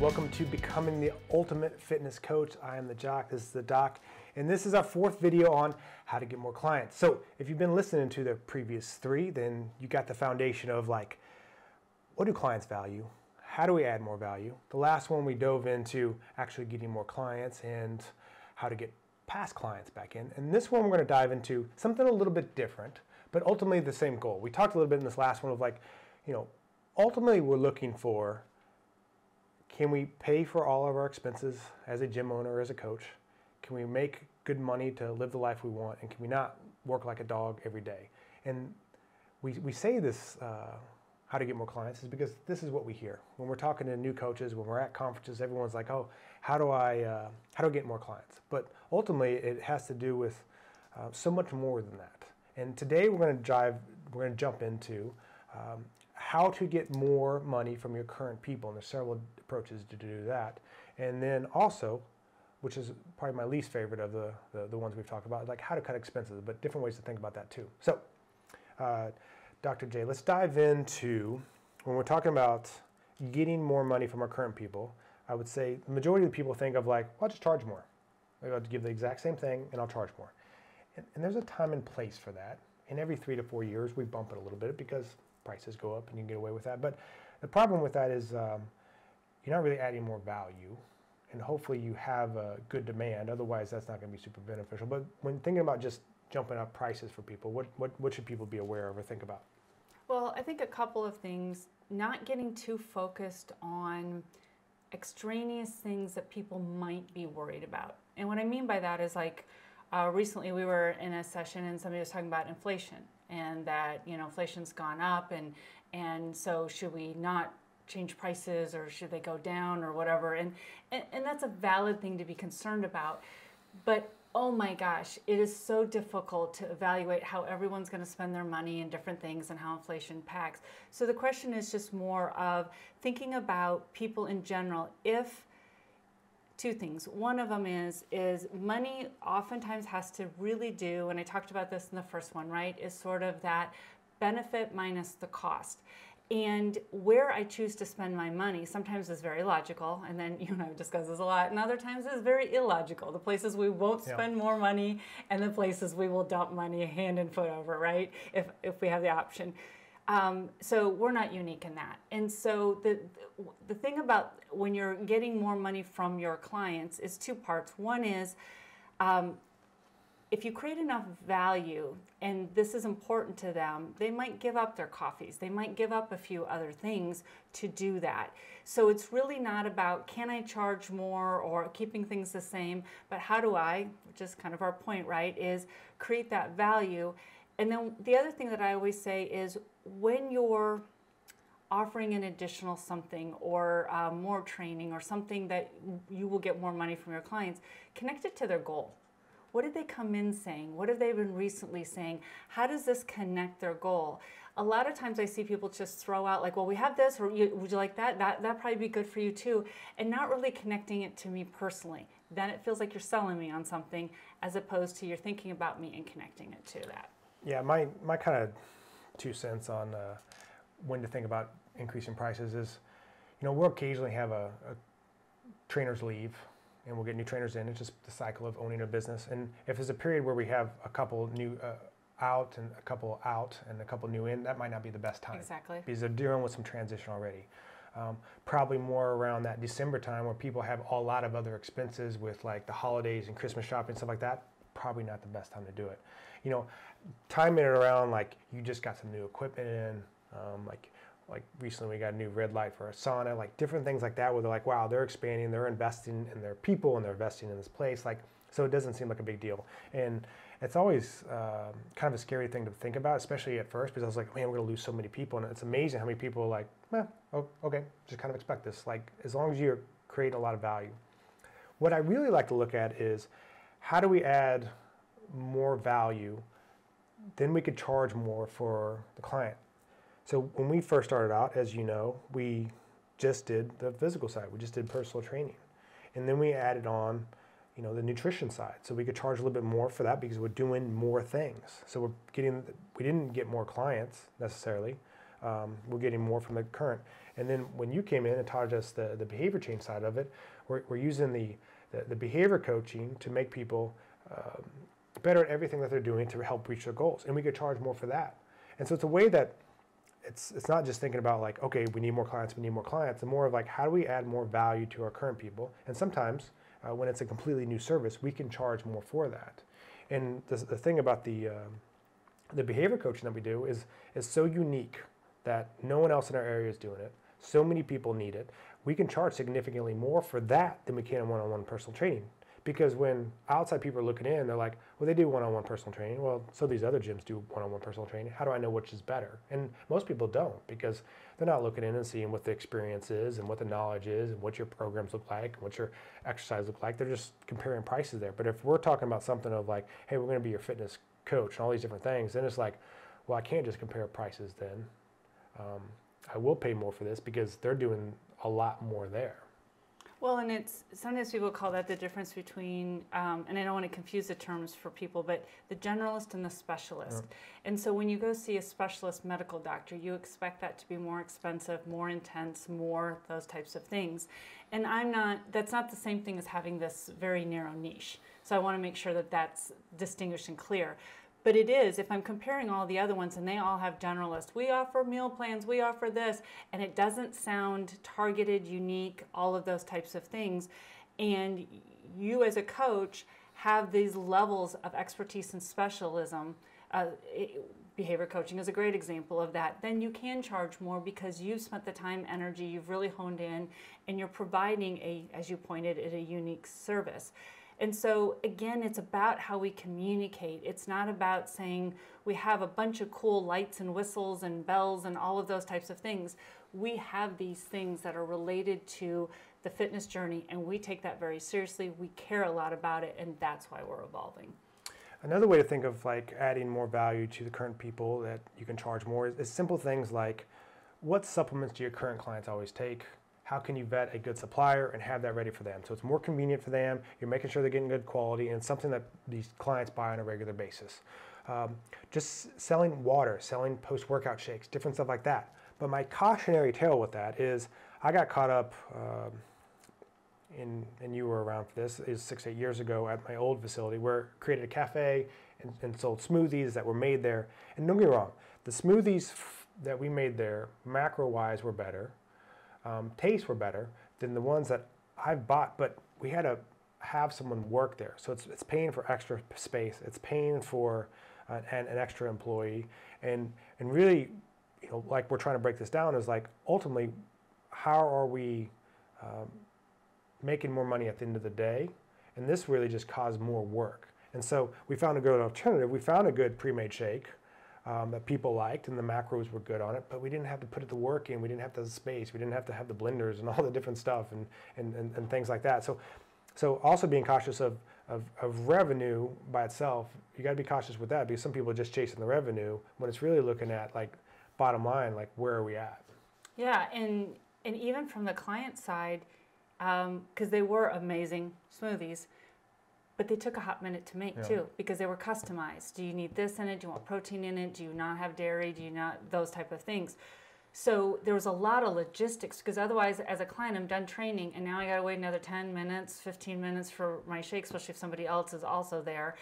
Welcome to Becoming the Ultimate Fitness Coach. I am the Jock, this is the Doc, and this is our fourth video on how to get more clients. So if you've been listening to the previous three, then you got the foundation of like, what do clients value? How do we add more value? The last one we dove into actually getting more clients and how to get past clients back in. And this one we're going to dive into something a little bit different, but ultimately the same goal. We talked a little bit in this last one of like, ultimately we're looking for, can we pay for all of our expenses as a gym owner or as a coach? Can we make good money to live the life we want? And can we not work like a dog every day? And we say this, how to get more clients, is because this is what we hear. When we're talking to new coaches, when we're at conferences, everyone's like, oh, how do I get more clients? But ultimately it has to do with so much more than that. And today we're going to jump into how to get more money from your current people, and there's several approaches to do that. And then also, which is probably my least favorite of the ones we've talked about, like how to cut expenses, but different ways to think about that too. So, Dr. J, let's dive into, when we're talking about getting more money from our current people, I would say the majority of the people think of like, well, I'll just charge more. I'll have to give the exact same thing and I'll charge more. And there's a time and place for that. And every 3 to 4 years, we bump it a little bit because prices go up and you can get away with that. But the problem with that is you're not really adding more value, and hopefully you have a good demand. Otherwise, that's not going to be super beneficial. But when thinking about just jumping up prices for people, what should people be aware of or think about? Well, I think a couple of things. Not getting too focused on extraneous things that people might be worried about. And what I mean by that is like, recently we were in a session and somebody was talking about inflation, and that inflation's gone up, and so should we not change prices, or should they go down, or whatever, and that's a valid thing to be concerned about. But oh my gosh, it is so difficult to evaluate how everyone's going to spend their money in different things and how inflation impacts. So the question is just more of thinking about people in general. If two things. One of them is money oftentimes has to really do, and I talked about this in the first one, right, is sort of that benefit minus the cost. And where I choose to spend my money sometimes is very logical, and then you and I have discussed this a lot, and other times is very illogical. The places we won't spend more money, and the places we will dump money hand and foot over, right, if we have the option. So we're not unique in that. And so the thing about when you're getting more money from your clients is two parts. One is if you create enough value, and this is important to them, they might give up their coffees. They might give up a few other things to do that. So it's really not about, can I charge more or keeping things the same, but how do I, which is kind of our point, right, is create that value. And then the other thing that I always say is when you're offering an additional something or more training or something that you will get more money from your clients, connect it to their goal. What did they come in saying? What have they been recently saying? How does this connect their goal? A lot of times I see people just throw out like, well, we have this, or would you like that? That'd probably be good for you too. And not really connecting it to me personally. Then it feels like you're selling me on something as opposed to you're thinking about me and connecting it to that. Yeah, my kind of 2 cents on when to think about increasing prices is, we'll occasionally have a trainers leave, and we'll get new trainers in. It's just the cycle of owning a business. And if there's a period where we have a couple new out and a couple out and a couple new in, that might not be the best time. Exactly. Because they're dealing with some transition already. Probably more around that December time where people have a lot of other expenses with like the holidays and Christmas shopping, stuff like that. Probably not the best time to do it. Timing it around like you just got some new equipment in, like recently we got a new red light for a sauna, like different things like that where they're like, wow, they're expanding, they're investing in their people and they're investing in this place. Like, so it doesn't seem like a big deal. And it's always kind of a scary thing to think about, especially at first, because I was like, man, we're gonna lose so many people. And it's amazing how many people are like, oh, okay, just kind of expect this. Like, as long as you're creating a lot of value. What I really like to look at is how do we add more value, then we could charge more for the client. So when we first started out, as you know, we just did the physical side. We just did personal training. And then we added on, the nutrition side. So we could charge a little bit more for that because we're doing more things. So we didn't get more clients necessarily, we're getting more from the current. And then when you came in and taught us the behavior change side of it, we're using the behavior coaching to make people better at everything that they're doing to help reach their goals. And we could charge more for that. And so it's a way that it's not just thinking about like, okay, we need more clients, It's more of like, how do we add more value to our current people? And sometimes when it's a completely new service, we can charge more for that. And the thing about the behavior coaching that we do is so unique that no one else in our area is doing it. So many people need it. We can charge significantly more for that than we can in one-on-one personal training. Because when outside people are looking in, they're like, well, they do one-on-one personal training. Well, so these other gyms do one-on-one personal training. How do I know which is better? And most people don't, because they're not looking in and seeing what the experience is and what the knowledge is and what your programs look like and what your exercise look like. They're just comparing prices there. But if we're talking about something of like, hey, we're going to be your fitness coach and all these different things, then it's like, well, I can't just compare prices then. I will pay more for this because they're doing a lot more there. Well, and it's sometimes people call that the difference between, and I don't want to confuse the terms for people, but the generalist and the specialist. And so when you go see a specialist medical doctor, you expect that to be more expensive, more intense, more those types of things. And that's not the same thing as having this very narrow niche. So I want to make sure that that's distinguished and clear. But it is, if I'm comparing all the other ones and they all have generalists, we offer meal plans, we offer this, and it doesn't sound targeted, unique, all of those types of things. And you as a coach have these levels of expertise and specialism. Behavior coaching is a great example of that. Then you can charge more because you've spent the time, energy, you've really honed in, and you're providing as you pointed, a unique service. And so, again, it's about how we communicate. It's not about saying we have a bunch of cool lights and whistles and bells and all of those types of things. We have these things that are related to the fitness journey, and we take that very seriously. We care a lot about it, and that's why we're evolving. Another way to think of like adding more value to the current people that you can charge more is simple things like, what supplements do your current clients always take? How can you vet a good supplier and have that ready for them? So it's more convenient for them, you're making sure they're getting good quality, and it's something that these clients buy on a regular basis. Just selling water, selling post-workout shakes, different stuff like that. But my cautionary tale with that is I got caught up, and you were around for this, is 6-8 years ago at my old facility where I created a cafe and sold smoothies that were made there. And don't get me wrong, the smoothies that we made there, macro-wise, were better. Tastes were better than the ones that I've bought, but we had to have someone work there. So it's paying for extra space. It's paying for an extra employee. And really, you know, like we're trying to break this down is like, ultimately, how are we making more money at the end of the day? And this really just caused more work. And so we found a good alternative. We found a good pre-made shake that people liked, and the macros were good on it, but we didn't have to put it to work in, we didn't have to have the space, we didn't have to have the blenders and all the different stuff and things like that. So also being cautious of revenue by itself, you got to be cautious with that because some people are just chasing the revenue when it's really looking at like bottom line, like where are we at? Yeah, and even from the client side, because they were amazing smoothies, but they took a hot minute to make too, because they were customized. Do you need this in it? Do you want protein in it? Do you not have dairy? Do you not, those type of things. So there was a lot of logistics, because otherwise as a client, I'm done training and now I gotta wait another 10 minutes, 15 minutes for my shake, especially if somebody else is also there.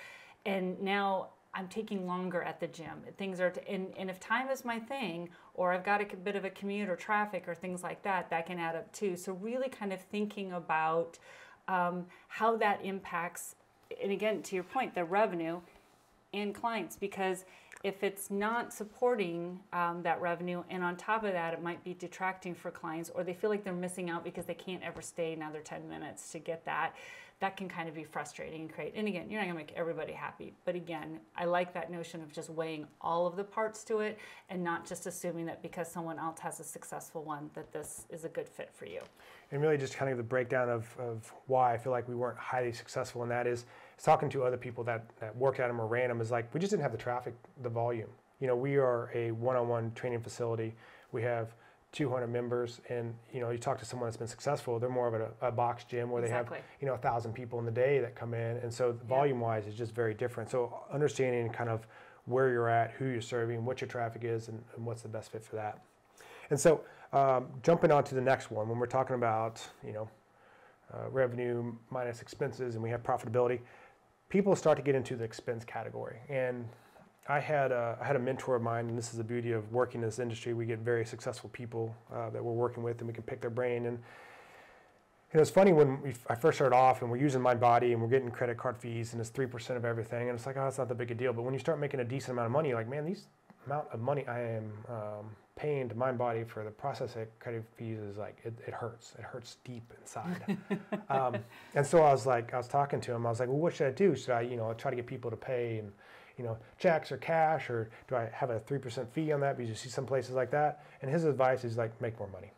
And now I'm taking longer at the gym. Things are, and if time is my thing, or I've got a bit of a commute or traffic or things like that, that can add up too. So really kind of thinking about how that impacts, and again, to your point, the revenue and clients, because if it's not supporting that revenue, and on top of that, it might be detracting for clients, or they feel like they're missing out because they can't ever stay another 10 minutes to get that, that can kind of be frustrating and create, and again, you're not gonna make everybody happy, but again, I like that notion of just weighing all of the parts to it and not just assuming that because someone else has a successful one, that this is a good fit for you. And really just kind of the breakdown of why I feel like we weren't highly successful in that is talking to other people that work at them or ran them is like, we just didn't have the traffic, the volume. You know, we are a one-on-one training facility. We have 200 members, and you know, you talk to someone that's been successful, they're more of a box gym where they have, you know, 1,000 people in the day that come in, and so volume-wise is just very different. So understanding kind of where you're at, who you're serving, what your traffic is, and what's the best fit for that. And so jumping on to the next one, when we're talking about, revenue minus expenses and we have profitability, people start to get into the expense category. And I had a mentor of mine, and this is the beauty of working in this industry. We get very successful people that we're working with, and we can pick their brain. And it's funny when I first started off, and we're using MindBody, and we're getting credit card fees, and it's 3% of everything, and it's like, oh, it's not that big a deal. But when you start making a decent amount of money, you're like, man, these amount of money I am paying to MindBody for the processing credit fees is like, it hurts. It hurts deep inside. And so I was talking to him. I was like, well, what should I do? Should I, try to get people to pay and checks or cash, or do I have a 3% fee on that? Because you see some places like that. And his advice is like, make more money.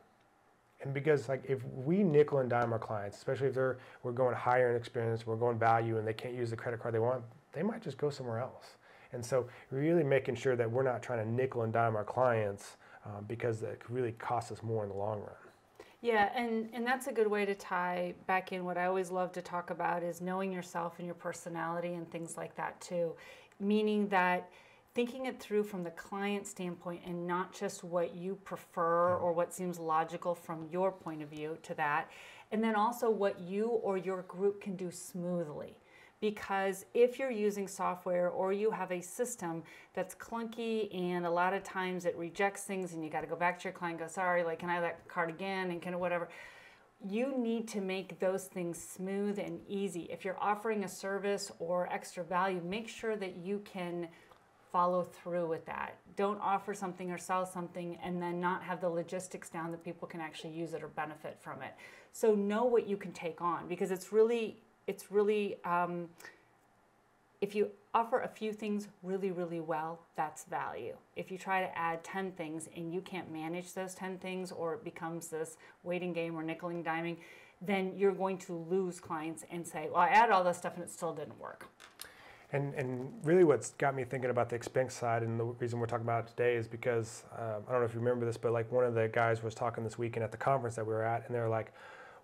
And because like if we nickel and dime our clients, especially if we're going higher in experience, we're going value, and they can't use the credit card they want, they might just go somewhere else. And so really making sure that we're not trying to nickel and dime our clients because it could really cost us more in the long run. Yeah, and that's a good way to tie back in what I always love to talk about is knowing yourself and your personality and things like that too. Meaning that thinking it through from the client standpoint and not just what you prefer or what seems logical from your point of view to that. And then also what you or your group can do smoothly. Because if you're using software or you have a system that's clunky and a lot of times it rejects things and you got to go back to your client and go, sorry, like, can I have that card again and can whatever. You need to make those things smooth and easy. If you're offering a service or extra value, make sure that you can follow through with that. Don't offer something or sell something and then not have the logistics down that people can actually use it or benefit from it. So know what you can take on, because it's really if you offer a few things really, really well, that's value. If you try to add 10 things and you can't manage those 10 things, or it becomes this waiting game or nickeling diming, then you're going to lose clients and say, well, I added all this stuff and it still didn't work. And really what's got me thinking about the expense side, and the reason we're talking about it today, is because, I don't know if you remember this, but like one of the guys was talking this weekend at the conference that we were at, and they were like,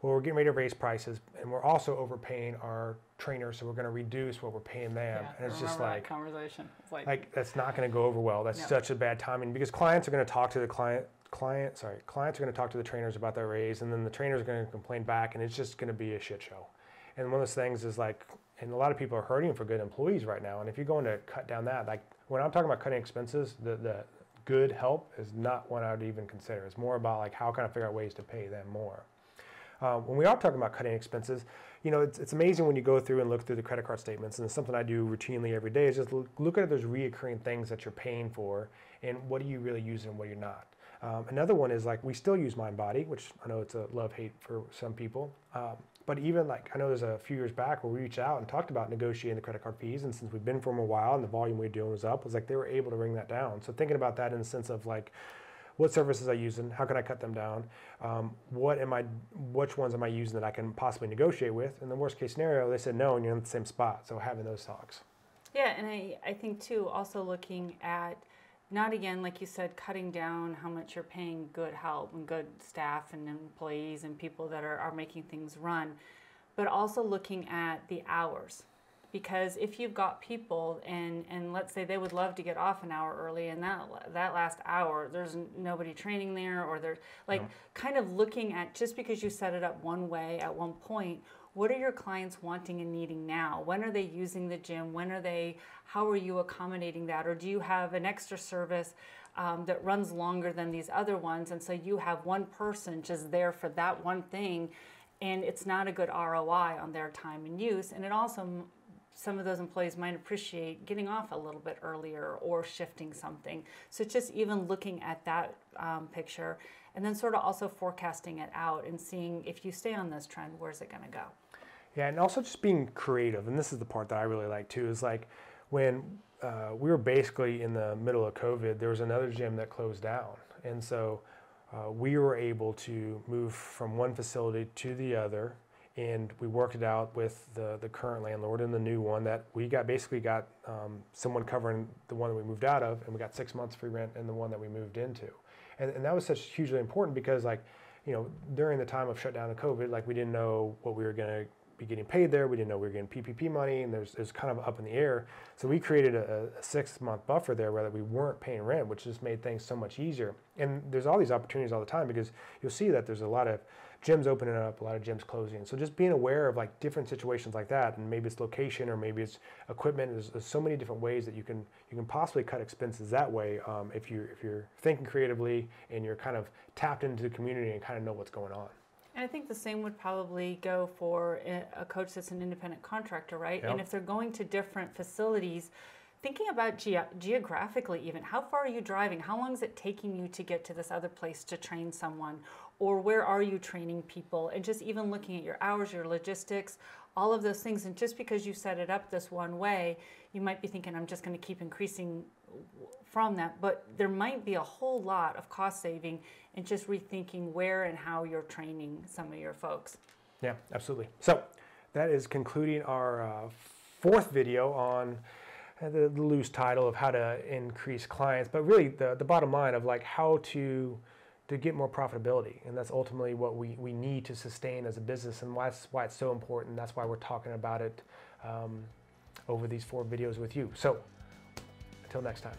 well, we're getting ready to raise prices, and we're also overpaying our trainers, so we're going to reduce what we're paying them. Yeah, and it's just like, that conversation. It's like that's not going to go over well. That's such a bad timing, because clients are going to talk to the clients are going to talk to the trainers about their raise, and then the trainers are going to complain back, and it's just going to be a shit show. And one of those things is like, and a lot of people are hurting for good employees right now. And if you're going to cut down that, like when I'm talking about cutting expenses, the good help is not one I would even consider. It's more about like, how can I figure out ways to pay them more? When we are talking about cutting expenses, it's amazing when you go through and look through the credit card statements, and it's something I do routinely every day, is just look at those reoccurring things that you're paying for, and what are you really using and what you're not. Another one is like, we still use MindBody, which I know it's a love-hate for some people. But even like, I know there's a few years back where we reached out and talked about negotiating the credit card fees, and since we've been for them a while and the volume we were doing was up, it was like they were able to bring that down. So thinking about that in the sense of like, what services are I using? How can I cut them down? Which ones am I using that I can possibly negotiate with? In the worst case scenario, they said no, and you're in the same spot. So having those talks. Yeah, and I think too, also looking at, not again, like you said, cutting down how much you're paying good help and good staff and employees and people that are making things run, but also looking at the hours. Because if you've got people and let's say they would love to get off an hour early, and that last hour there's nobody training there, or there's like kind of looking at, just because you set it up one way at one point, what are your clients wanting and needing now? When are they using the gym? How are you accommodating that? Or do you have an extra service that runs longer than these other ones, and so you have one person just there for that one thing, and it's not a good ROI on their time and use. And it also, some of those employees might appreciate getting off a little bit earlier or shifting something. So it's just even looking at that picture, and then sort of also forecasting it out and seeing, if you stay on this trend, where's it going to go? Yeah, and also just being creative. And this is the part that I really like too, is like when we were basically in the middle of COVID, there was another gym that closed down. And so we were able to move from one facility to the other, and we worked it out with the current landlord and the new one, that we basically got someone covering the one that we moved out of, and we got 6 months free rent in the one that we moved into. And that was such hugely important, because like, during the time of shutdown of COVID, like we didn't know what we were going to be getting paid there. We didn't know we were getting PPP money, and there's kind of up in the air. So we created a 6-month buffer there where we weren't paying rent, which just made things so much easier. And there's all these opportunities all the time, because you'll see that there's a lot of gyms opening up, a lot of gyms closing. So just being aware of like different situations like that, and maybe it's location or maybe it's equipment. There's so many different ways that you can possibly cut expenses that way, if you're thinking creatively and you're kind of tapped into the community and kind of know what's going on. And I think the same would probably go for a coach that's an independent contractor, right? Yep. And if they're going to different facilities, thinking about geographically even, how far are you driving? How long is it taking you to get to this other place to train someone? Or where are you training people? And just even looking at your hours, your logistics, all of those things. And just because you set it up this one way, you might be thinking, I'm just going to keep increasing from that. But there might be a whole lot of cost saving in just rethinking where and how you're training some of your folks. Yeah, absolutely. So that is concluding our 4th video on the loose title of how to increase clients, but really the bottom line of like how to get more profitability. And that's ultimately what we need to sustain as a business, and why it's so important. That's why we're talking about it over these 4 videos with you. So until next time.